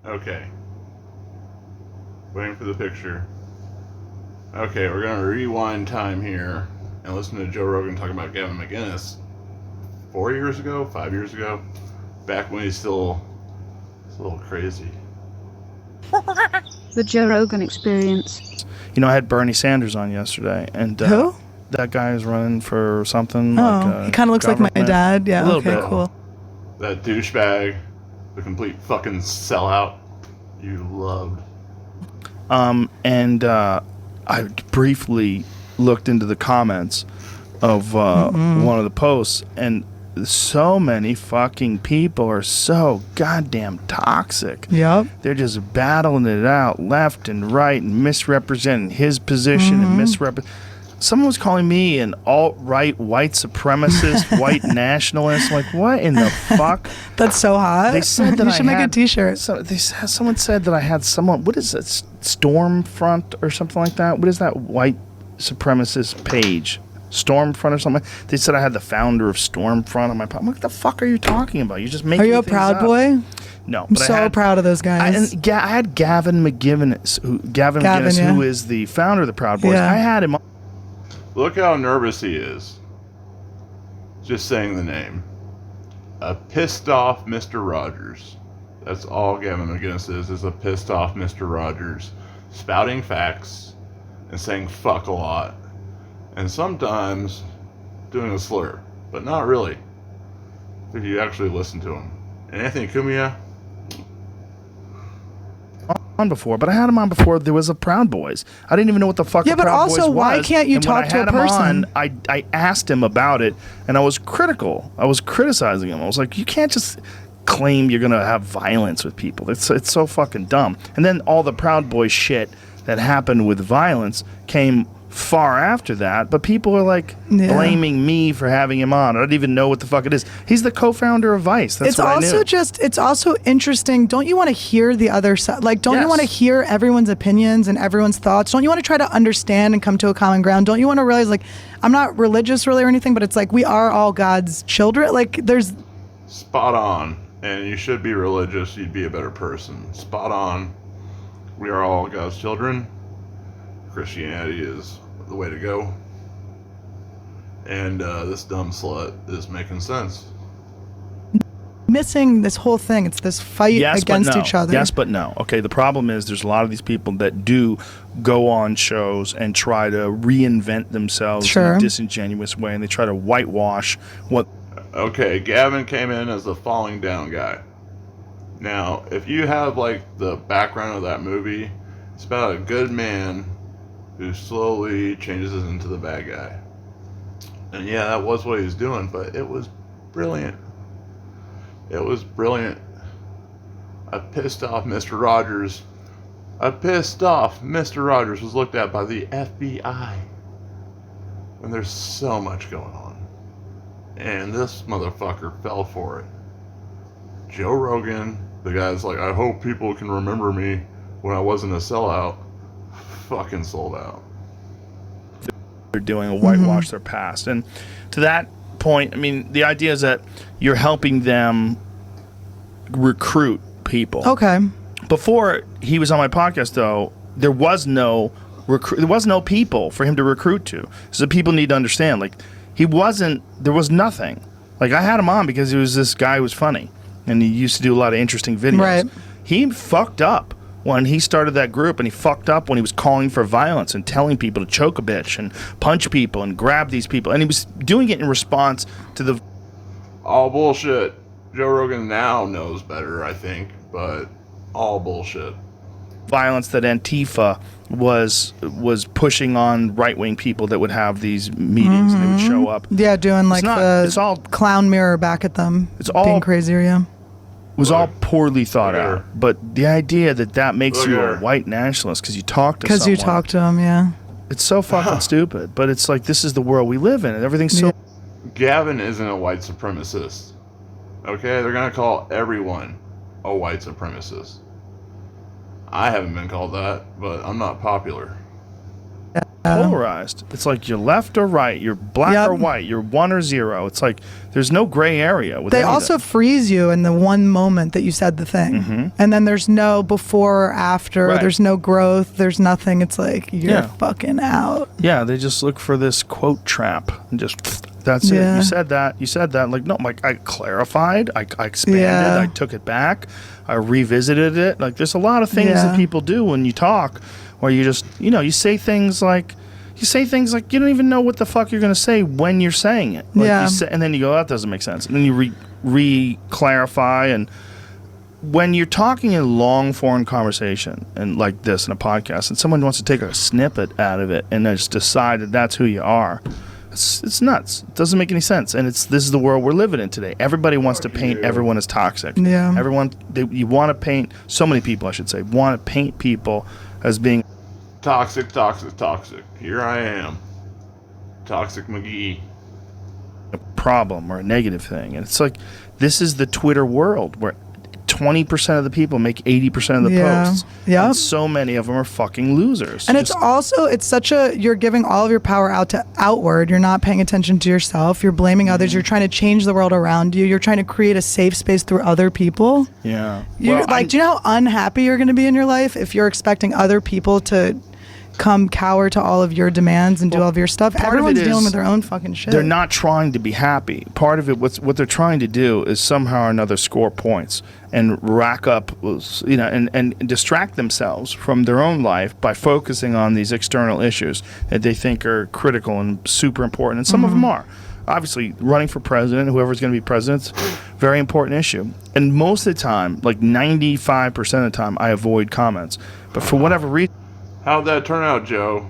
Okay. Waiting for the picture. Okay, we're gonna rewind time here and listen to Joe Rogan talking about Gavin McInnes 4 years ago, 5 years ago, back when he's still a little crazy. The Joe Rogan Experience. You know, I had Bernie Sanders on yesterday, and Who? that guy is running for something. Oh, he kind of looks like my dad. Yeah, a little okay, bit. cool. That douchebag, the complete fucking sellout you loved. And I briefly looked into the comments of one of the posts, and so many fucking people are so goddamn toxic. Yep. They're just battling it out left and right and misrepresenting his position and Someone was calling me an alt-right white supremacist, white nationalist. Like, what in the fuck? That's so hot. They said that you should make a T-shirt. Someone said that I had someone. What is it? Stormfront or something like that? What is that white supremacist page? Stormfront or something? They said I had the founder of Stormfront on my podcast. What the fuck are you talking about? You're just making. Are you a things Proud up. Boy? No, I'm but so proud of those guys. I had Gavin McGinnis, yeah. who is the founder of the Proud Boys. Yeah. I had him on. Look how nervous he is. Just saying the name. A pissed off Mr. Rogers. That's all Gavin McGinnis is a pissed off Mr. Rogers. Spouting facts and saying fuck a lot. And sometimes doing a slur. But not really. If you actually listen to him. And Anthony Cumia, on before, but I had him on before there was a Proud Boys. I didn't even know what the fuck Yeah, the but Proud also, Boys why was. can't you And talk when I to a had him person? on, I asked him about it, and I was critical. I was criticizing him. I was like, you can't just claim you're gonna have violence with people. It's so fucking dumb. And then all the Proud Boys shit that happened with violence came far after that, but people are like blaming me for having him on. I don't even know what the fuck it is. He's the co-founder of Vice. That's what I knew. It's also interesting. Don't you want to hear the other side? Like, don't you want to hear everyone's opinions and everyone's thoughts? Don't you want to try to understand and come to a common ground? Don't you want to realize, like, I'm not religious really or anything, but it's like we are all God's children. Like, there's spot on. And you should be religious. You'd be a better person. Spot on. We are all God's children. Christianity is the way to go. And this dumb slut is making sense. missing this whole thing. It's this fight against each other. Yes, but no. Okay, the problem is there's a lot of these people that do go on shows and try to reinvent themselves in a disingenuous way, and they try to whitewash what... Okay, Gavin came in as the falling down guy. Now, if you have, like, the background of that movie, it's about a good man who slowly changes into the bad guy. And yeah, that was what he was doing, but it was brilliant. It was brilliant. I pissed off Mr. Rogers. Mr. Rogers was looked at by the FBI. When there's so much going on. And this motherfucker fell for it. Joe Rogan, the guy's like, I hope people can remember me when I wasn't a sellout. Fucking sold out. They're doing a whitewash their past. And to that point, I mean, the idea is that you're helping them recruit people. Okay. Before he was on my podcast, though, there was no people for him to recruit to. So people need to understand, like, there was nothing. Like, I had him on because he was this guy who was funny, and he used to do a lot of interesting videos. Right. He fucked up when he started that group, and he fucked up when he was calling for violence and telling people to choke a bitch and punch people and grab these people. And he was doing it in response to the... All bullshit. Joe Rogan now knows better, I think, but all bullshit. Violence that Antifa was pushing on right-wing people that would have these meetings and they would show up. Yeah, doing like it's all clown mirror back at them. It's all being crazier, yeah. Was all poorly thought out. But the idea that makes you a white nationalist because you talk to someone. Because you talk to them, yeah. It's so fucking stupid. But it's like, this is the world we live in, and everything's so... Gavin isn't a white supremacist. Okay? They're going to call everyone a white supremacist. I haven't been called that, but I'm not popular. polarized. It's like you're left or right, you're black Yep. or white, you're 1 or 0. It's like there's no gray area with They anything. also freeze you in the one moment that you said the thing. And then there's no before or after. Right. There's no growth. There's nothing. It's like, you're Yeah. fucking out. Yeah, they just look for this quote trap and just that's it. Yeah. You said that. Like, no, like I clarified, I expanded, Yeah. I took it back, I revisited it. Like, there's a lot of things that Yeah. people do when you talk, where you just, you say things like you don't even know what the fuck you're gonna say when you're saying it. Like, Yeah. you say, and then you go, that doesn't make sense, and then you re-clarify. And when you're talking in long form conversation and like this in a podcast, and someone wants to take a snippet out of it and then just decide that that's who you are, it's nuts. It doesn't make any sense. And this is the world we're living in today. Everybody wants to paint everyone as toxic. Yeah. You want to paint, so many people I should say, want to paint people as being Toxic. Here I am. Toxic McGee. a problem or a negative thing. And it's like, this is the Twitter world where 20% of the people make 80% of the Yeah. posts. Yep. And so many of them are fucking losers. And it's also, you're giving all of your power outward. You're not paying attention to yourself. You're blaming others. You're trying to change the world around you. You're trying to create a safe space through other people. Yeah. You're do you know how unhappy you're going to be in your life if you're expecting other people to come cower to all of your demands and do all of your stuff? part of Everyone's it dealing is with their own fucking shit. they're not trying to be happy. Part of it, what they're trying to do is somehow or another score points and rack up, and distract themselves from their own life by focusing on these external issues that they think are critical and super important. And some of them are. Obviously, running for president, whoever's going to be president, very important issue. And most of the time, like 95% of the time, I avoid comments. But for whatever reason, How'd that turn out, Joe?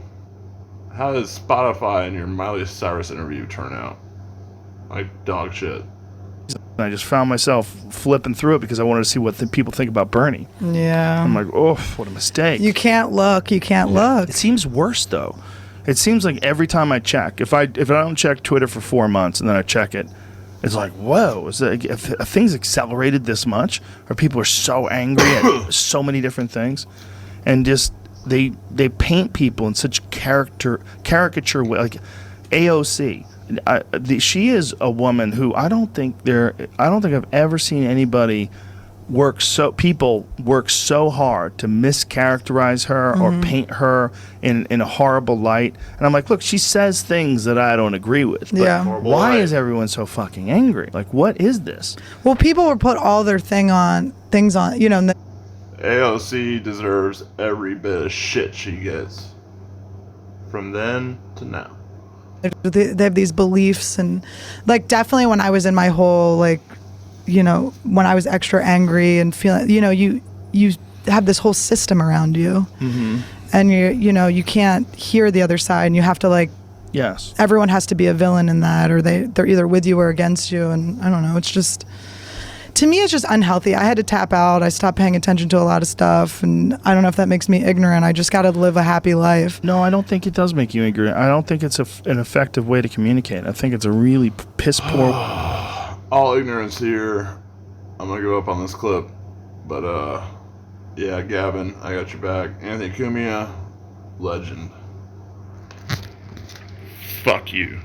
How did Spotify and your Miley Cyrus interview turn out? Like dog shit. I just found myself flipping through it because I wanted to see what the people think about Bernie. Yeah. I'm like, oh, what a mistake. You can't look. You can't look. It seems worse though. It seems like every time I check, if I don't check Twitter for 4 months and then I check it, it's like, whoa, have things accelerated this much? Or people are so angry at so many different things, and just they paint people in such caricature way. Like AOC, she is a woman who I don't think I've ever seen anybody work so hard to mischaracterize her or paint her in a horrible light. And I'm like, look, she says things that I don't agree with. But Yeah. why is everyone so fucking angry? Like, what is this? Well, people will put all their things on, and AOC deserves every bit of shit she gets. From then to now. they have these beliefs, and like definitely when I was in my whole when I was extra angry and feeling, you have this whole system around you, and you can't hear the other side, and you have to Yes. everyone has to be a villain in that, or they're either with you or against you, and I don't know. It's just, to me, it's just unhealthy. I had to tap out. I stopped paying attention to a lot of stuff, and I don't know if that makes me ignorant. I just got to live a happy life. No, I don't think it does make you ignorant. I don't think it's an effective way to communicate. I think it's a really piss poor. All ignorance here. I'm gonna go up on this clip. But yeah, Gavin, I got your back. Anthony Cumia, legend. Fuck you.